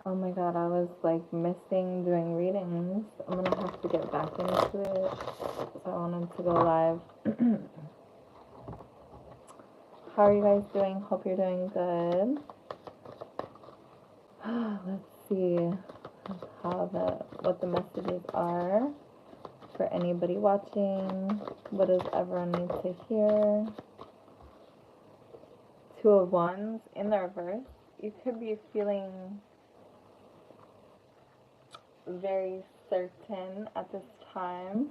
Oh my god, I was like missing doing readings. I'm gonna have to get back into it. So I wanted to go live. How are you guys doing? Hope you're doing good. Let's see what the messages are for anybody watching. What does everyone need to hear? Two of Wands in the reverse. You could be feeling very certain at this time.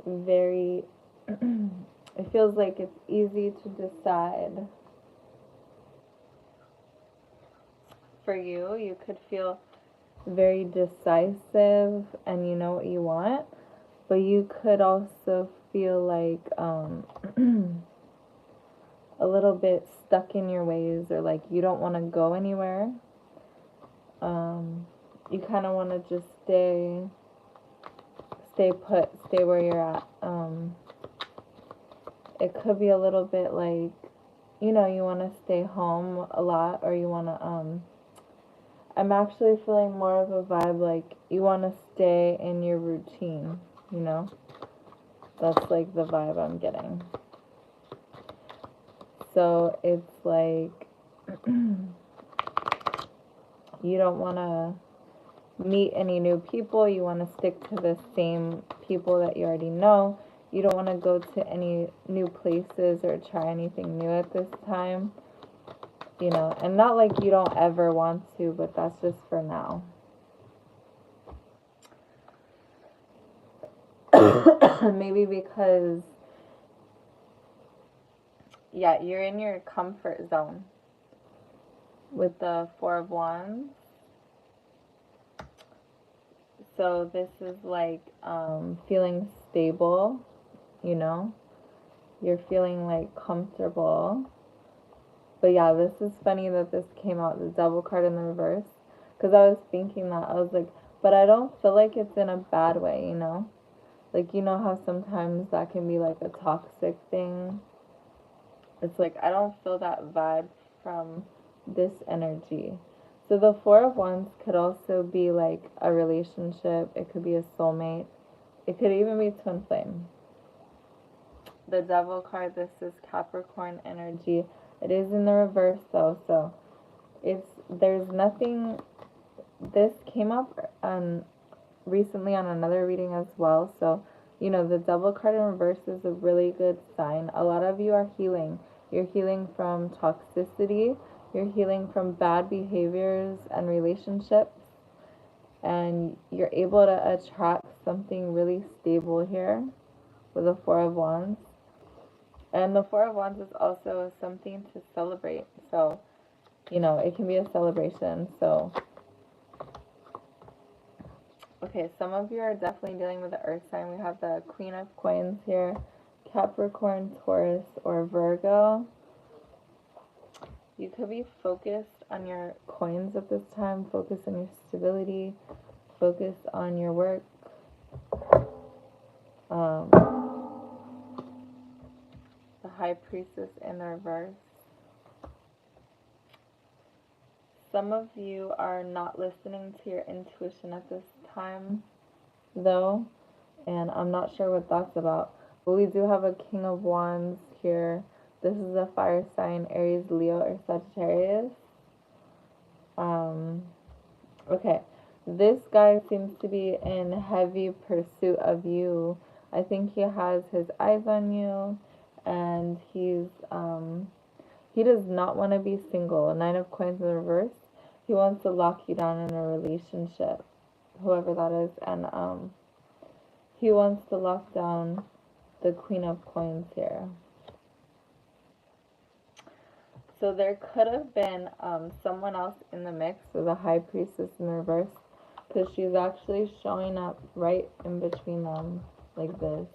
Very, it feels like it's easy to decide. For you, you could feel very decisive and you know what you want, but you could also feel like a little bit stuck in your ways, or like you don't want to go anywhere. You kind of want to just stay put, stay where you're at. It could be a little bit like, you know, you want to stay home a lot, or you want to I'm actually feeling more of a vibe like you want to stay in your routine, you know? That's like the vibe I'm getting. So it's like you don't want to meet any new people. You want to stick to the same people that you already know. You don't want to go to any new places or try anything new at this time. You know, and not like you don't ever want to, but that's just for now. Maybe because, yeah, you're in your comfort zone with the Four of Wands. So this is like feeling stable, you know? You're feeling like comfortable. But yeah, this is funny that this came out, the Devil card in the reverse. Because I was thinking that. I was like, but I don't feel like it's in a bad way, you know? Like, you know how sometimes that can be like a toxic thing? It's like, I don't feel that vibe from this energy. So the Four of Wands could also be like a relationship. It could be a soulmate. It could even be twin flame. The Devil card, this is Capricorn energy. It is in the reverse though, so there's nothing. This came up recently on another reading as well. So, you know, the Devil card in reverse is a really good sign. A lot of you are healing. You're healing from toxicity. You're healing from bad behaviors and relationships. And you're able to attract something really stable here with the Four of Wands. And the Four of Wands is also something to celebrate. So, you know, it can be a celebration. So, okay, some of you are definitely dealing with the earth sign. We have the Queen of Coins here, Capricorn, Taurus, or Virgo. You could be focused on your coins at this time, focus on your stability, focus on your work. The High Priestess in the reverse. Some of you are not listening to your intuition at this time, though, and I'm not sure what that's about. But we do have a King of Wands here. This is a fire sign, Aries, Leo, or Sagittarius. Okay, this guy seems to be in heavy pursuit of you. I think he has his eyes on you, and he does not want to be single. Nine of Coins in the reverse. He wants to lock you down in a relationship, whoever that is, and he wants to lock down the Queen of Coins here. So there could have been someone else in the mix with a High Priestess in the reverse, because she's actually showing up right in between them like this.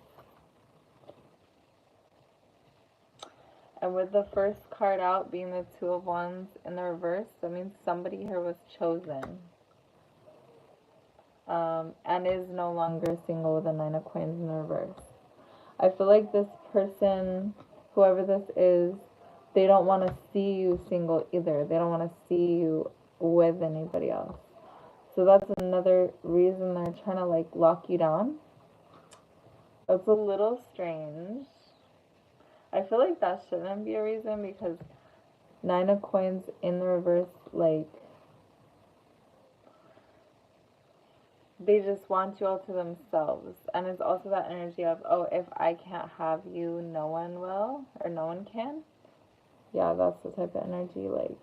And with the first card out being the Two of Wands in the reverse, that means somebody here was chosen. And is no longer single with a Nine of Coins in the reverse. I feel like this person, whoever this is, they don't want to see you single either. They don't want to see you with anybody else. So that's another reason they're trying to like lock you down. That's a little strange. I feel like that shouldn't be a reason because Nine of Coins in the reverse, like, they just want you all to themselves. And it's also that energy of, oh, if I can't have you, no one will, or no one can. Yeah, that's the type of energy, like,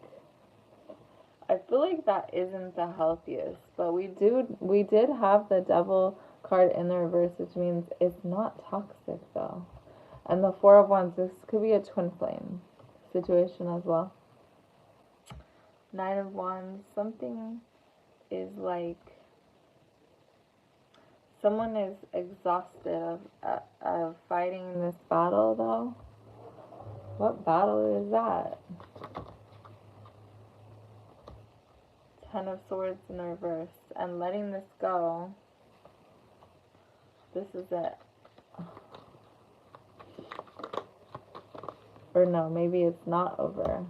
I feel like that isn't the healthiest. But we did have the Devil card in the reverse, which means it's not toxic, though. And the Four of Wands, this could be a twin flame situation as well. Nine of Wands, something is like, someone is exhausted of fighting in this battle, though. What battle is that? Ten of Swords in the reverse. And letting this go. This is it. Or no, maybe it's not over.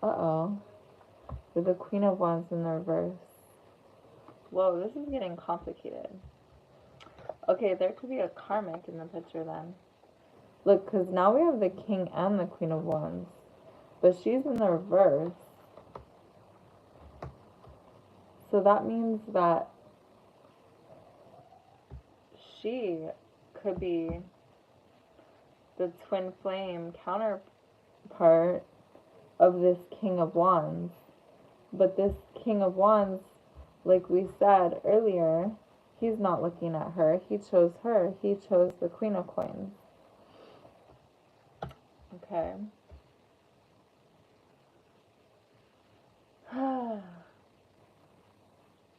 Uh-oh. With the Queen of Wands in the reverse. Whoa, this is getting complicated. Okay, there could be a karmic in the picture then. Look, because now we have the King and the Queen of Wands. But she's in the reverse. So that means that she could be the twin flame counterpart of this King of Wands. But this King of Wands, like we said earlier, he's not looking at her. He chose her. He chose the Queen of Coins. Okay.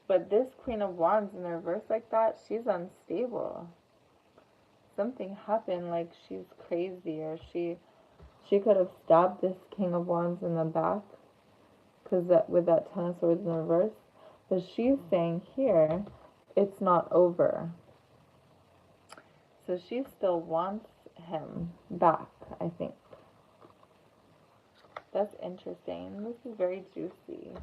But this Queen of Wands in the reverse like that, she's unstable. Something happened, like she's crazy, or she could have stabbed this King of Wands in the back, because with that Ten of Swords in the reverse. But she's saying here, it's not over. So she still wants him back, I think. That's interesting. This is very juicy.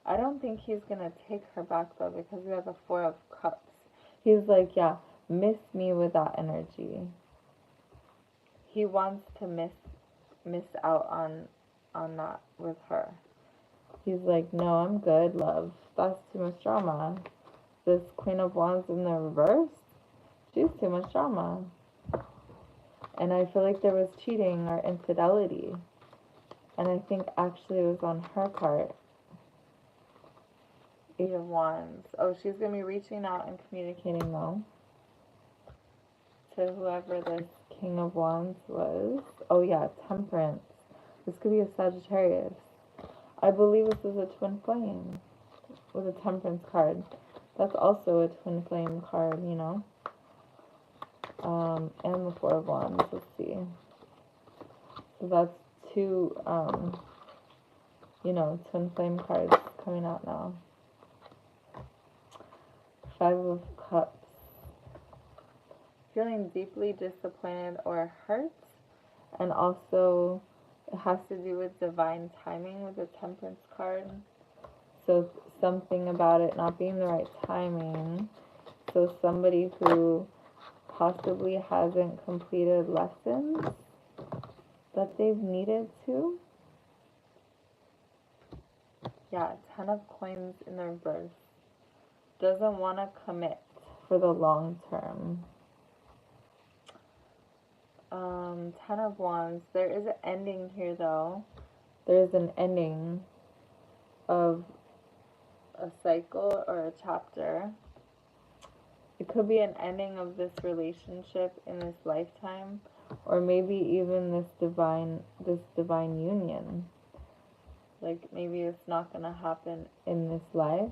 I don't think he's going to take her back, though, because we have the Four of Cups. He's like, yeah, miss me with that energy. He wants to miss out on that with her. He's like, no, I'm good, love. That's too much drama. This Queen of Wands in the reverse, she's too much drama. And I feel like there was cheating or infidelity. And I think actually it was on her part. Eight of Wands. Oh, she's going to be reaching out and communicating, though, to whoever this King of Wands was. Oh, yeah, Temperance. This could be a Sagittarius. I believe this is a twin flame with a Temperance card. That's also a twin flame card, you know. And the Four of Wands. Let's see. So that's two, you know, twin flame cards coming out now. Five of Cups. Feeling deeply disappointed or hurt. And also, it has to do with divine timing with the Temperance card. So something about it not being the right timing. So somebody who possibly hasn't completed lessons that they've needed to. Yeah, Ten of Coins in the reverse. Doesn't want to commit for the long term. Ten of Wands. There is an ending here, though. There's an ending of a cycle or a chapter. It could be an ending of this relationship in this lifetime, or maybe even this divine union. Like, maybe it's not going to happen in this life.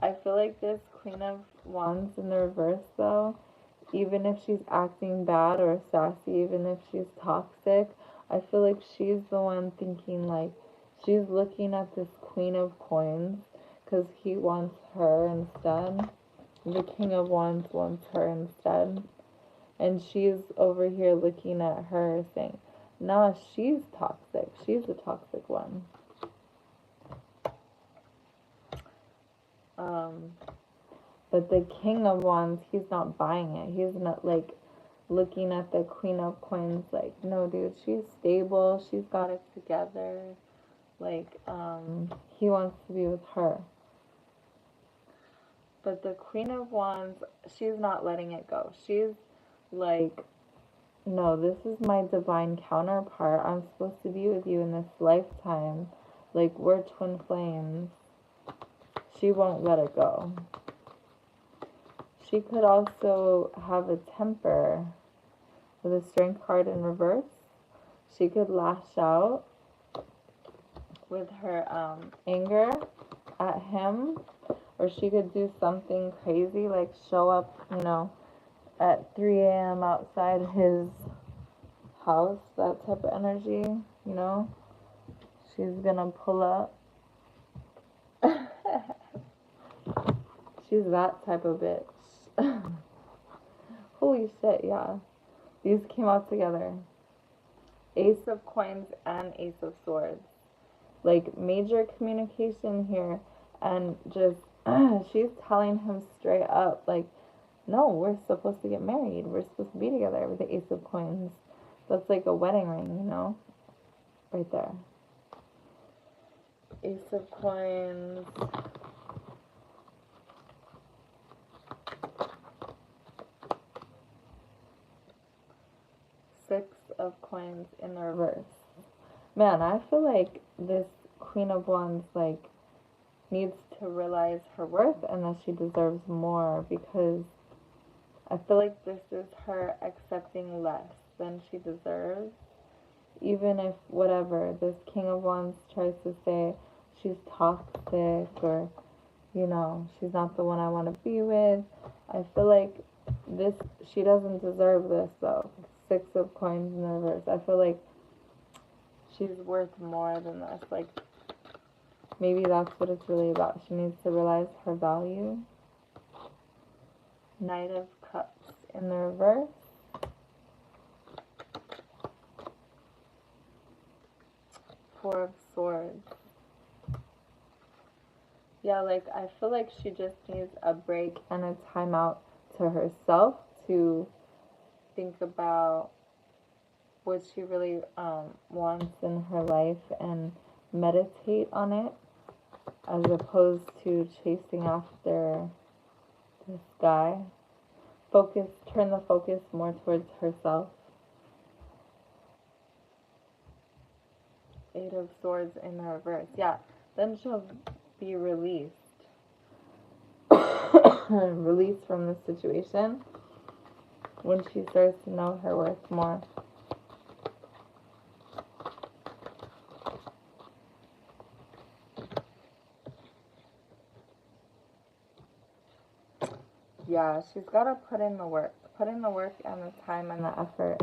I feel like this Queen of Wands in the reverse, though, even if she's acting bad or sassy, even if she's toxic, I feel like she's the one thinking, like, she's looking at this Queen of Coins because he wants her instead. The King of Wands wants her instead. And she's over here looking at her saying, nah, she's toxic. She's the toxic one. But the King of Wands, he's not buying it. He's not like looking at the Queen of Coins like, no, dude, she's stable. She's got it together. Like, he wants to be with her. But the Queen of Wands, she's not letting it go. She's like, no, this is my divine counterpart. I'm supposed to be with you in this lifetime. Like, we're twin flames. She won't let it go. She could also have a temper with a Strength card in reverse. She could lash out with her anger at him. Or she could do something crazy, like show up, you know, at 3 a.m. outside his house, that type of energy, you know. She's gonna pull up. She's that type of bitch. Holy shit, yeah. These came out together. Ace of Coins and Ace of Swords. Like, major communication here. And just, she's telling him straight up, like, no, we're supposed to get married. We're supposed to be together with the Ace of Coins. That's like a wedding ring, you know? Right there. Ace of Coins. Six of Coins in the reverse. Man, I feel like this Queen of Wands, like, needs to realize her worth and that she deserves more, because I feel like this is her accepting less than she deserves. Even if, whatever, this King of Wands tries to say she's toxic or, you know, she's not the one I want to be with, I feel like this, she doesn't deserve this, though. Six of Coins in the reverse. I feel like she's worth more than this. Like, maybe that's what it's really about. She needs to realize her value. Knight of Cups in the reverse. Four of Swords. Yeah, like, I feel like she just needs a break and a timeout to herself to think about what she really wants in her life and meditate on it, as opposed to chasing after this guy. Turn the focus more towards herself. Eight of Swords in the reverse. Yeah, then she'll be released. Released from the situation when she starts to know her worth more. Yeah, she's got to put in the work. Put in the work and the time and the effort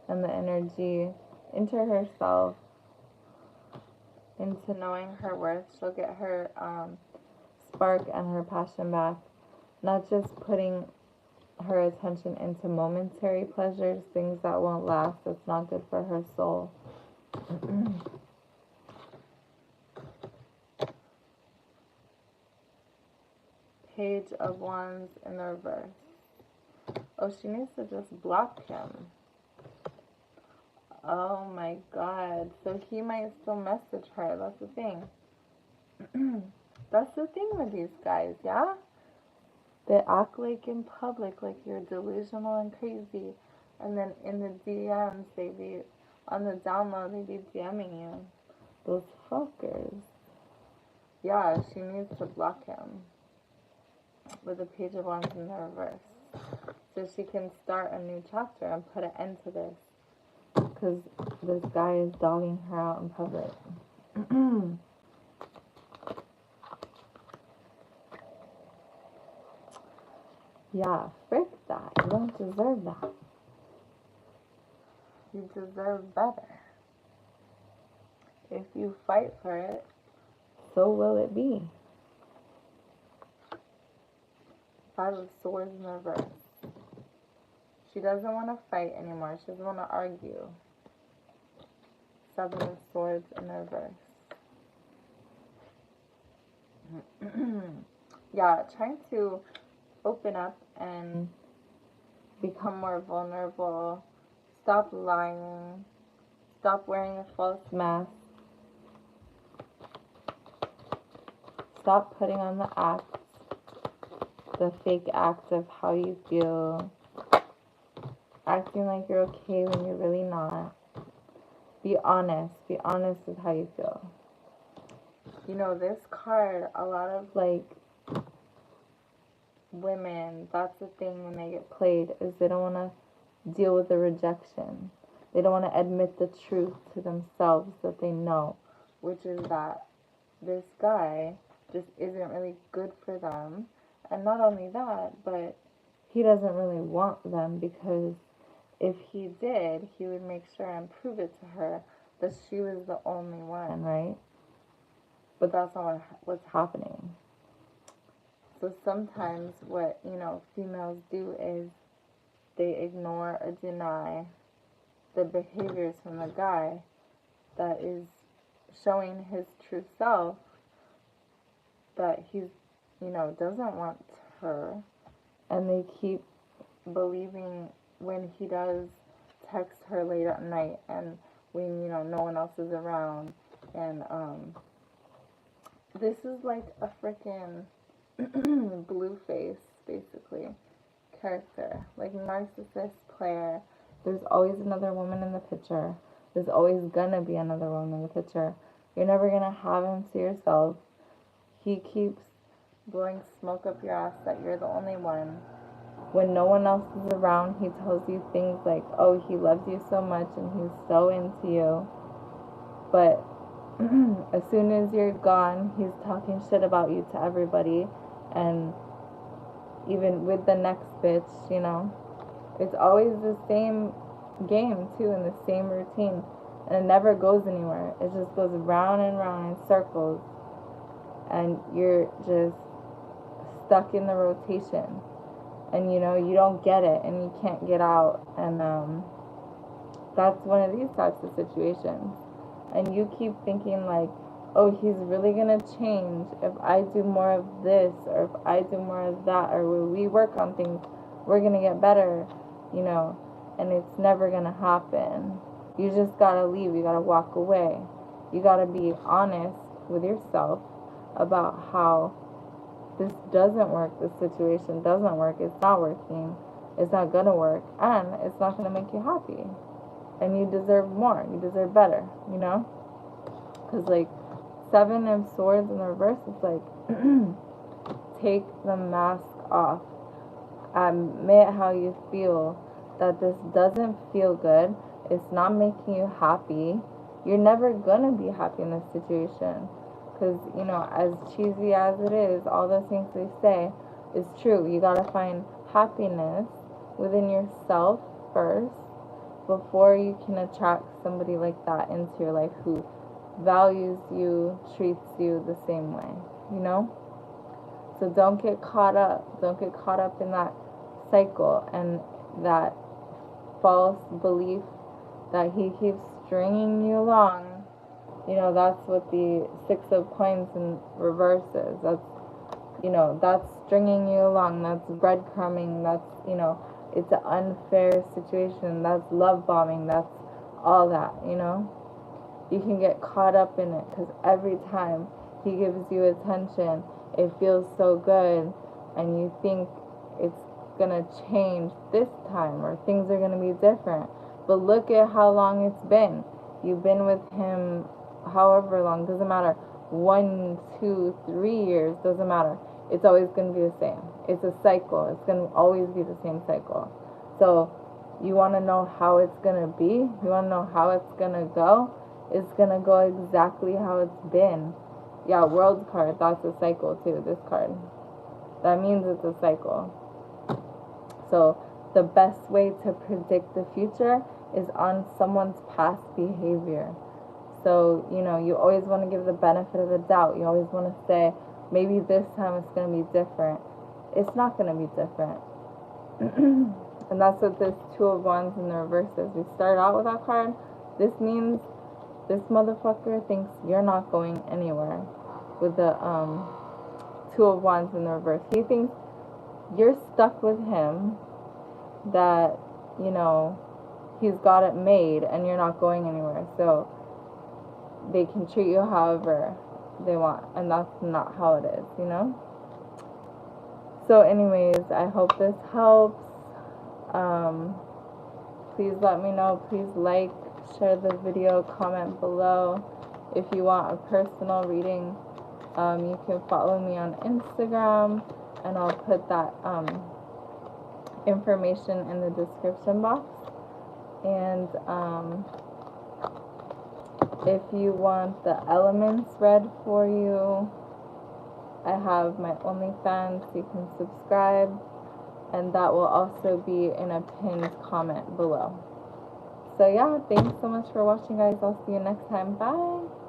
and the energy into herself, into knowing her worth. She'll get her spark and her passion back. Not just putting her attention into momentary pleasures, things that won't last. That's not good for her soul. Page of Wands in the reverse. Oh, she needs to just block him. Oh my god. So he might still message her. That's the thing. That's the thing with these guys, yeah? They act like in public like you're delusional and crazy. And then in the DMs, they be, on the download, they be DMing you. Those fuckers. Yeah, she needs to block him with the Page of Wands in the reverse, so she can start a new chapter and put an end to this, because this guy is dogging her out in public. Yeah, frick that. You don't deserve that. You deserve better. If you fight for it, so will it be. Five of Swords in reverse. She doesn't want to fight anymore. She doesn't want to argue. Seven of Swords in reverse. yeah, trying to open up and become more vulnerable. Stop lying. Stop wearing a false mask. Stop putting on the act, the fake act of how you feel. Acting like you're okay when you're really not. Be honest. Be honest with how you feel. You know, this card, a lot of, like, women, that's the thing when they get played, is they don't want to deal with the rejection. They don't want to admit the truth to themselves that they know, which is that this guy just isn't really good for them. And not only that, but he doesn't really want them, because if he did, he would make sure and prove it to her that she was the only one, right? But that's not what's happening. So sometimes what, you know, females do is they ignore or deny the behaviors from the guy that is showing his true self, that he's, you know, doesn't want her. And they keep believing when he does text her late at night and when, you know, no one else is around. And this is like a freaking blue face, basically, character. Like, narcissist player. There's always another woman in the picture. There's always gonna be another woman in the picture. You're never gonna have him to yourself. He keeps blowing smoke up your ass that you're the only one. When no one else is around, he tells you things like, oh, he loves you so much and he's so into you. But as soon as you're gone, he's talking shit about you to everybody. And even with the next bitch, you know, it's always the same game too, and the same routine. And it never goes anywhere. It just goes round and round in circles. And you're just stuck in the rotation. And, you know, you don't get it and you can't get out. And that's one of these types of situations. And you keep thinking like, oh, he's really going to change if I do more of this, or if I do more of that, or when we work on things, we're going to get better, you know. And it's never going to happen. You just got to leave. You got to walk away. You got to be honest with yourself about how this doesn't work, this situation doesn't work, it's not working, it's not gonna work, and it's not gonna make you happy. And you deserve more, you deserve better, you know? Because, like, 7 of Swords in the reverse, it's like, take the mask off. Admit how you feel, that this doesn't feel good, it's not making you happy. You're never gonna be happy in this situation. Because, you know, as cheesy as it is, all those things they say is true. You gotta find happiness within yourself first before you can attract somebody like that into your life who values you, treats you the same way, you know? So don't get caught up. Don't get caught up in that cycle and that false belief that he keeps stringing you along. You know, that's what the 6 of Coins in reverse is. That's, you know, that's stringing you along. That's breadcrumbing. That's, you know, it's an unfair situation. That's love bombing. That's all that, you know. You can get caught up in it because every time he gives you attention, it feels so good. And you think it's going to change this time or things are going to be different. But look at how long it's been. You've been with him however long, doesn't matter, 1, 2, 3 years, doesn't matter. It's always going to be the same. It's a cycle. It's going to always be the same cycle. So you want to know how it's going to be? You want to know how it's going to go? It's going to go exactly how it's been. Yeah, World card, that's a cycle too, this card. That means it's a cycle. So the best way to predict the future is on someone's past behavior. So, you know, you always want to give the benefit of the doubt. You always want to say, maybe this time it's going to be different. It's not going to be different. And that's what this 2 of Wands in the reverse is. We start out with that card. This means this motherfucker thinks you're not going anywhere. With the 2 Two of Wands in the reverse. He thinks you're stuck with him, that, you know, he's got it made and you're not going anywhere. So they can treat you however they want, and that's not how it is, you know? So anyways, I hope this helps. Please let me know. Please like, share the video, comment below. If you want a personal reading, you can follow me on Instagram, and I'll put that information in the description box. And if you want the elements read for you, I have my OnlyFans. You can subscribe, and that will also be in a pinned comment below. So yeah, thanks so much for watching, guys. I'll see you next time. Bye.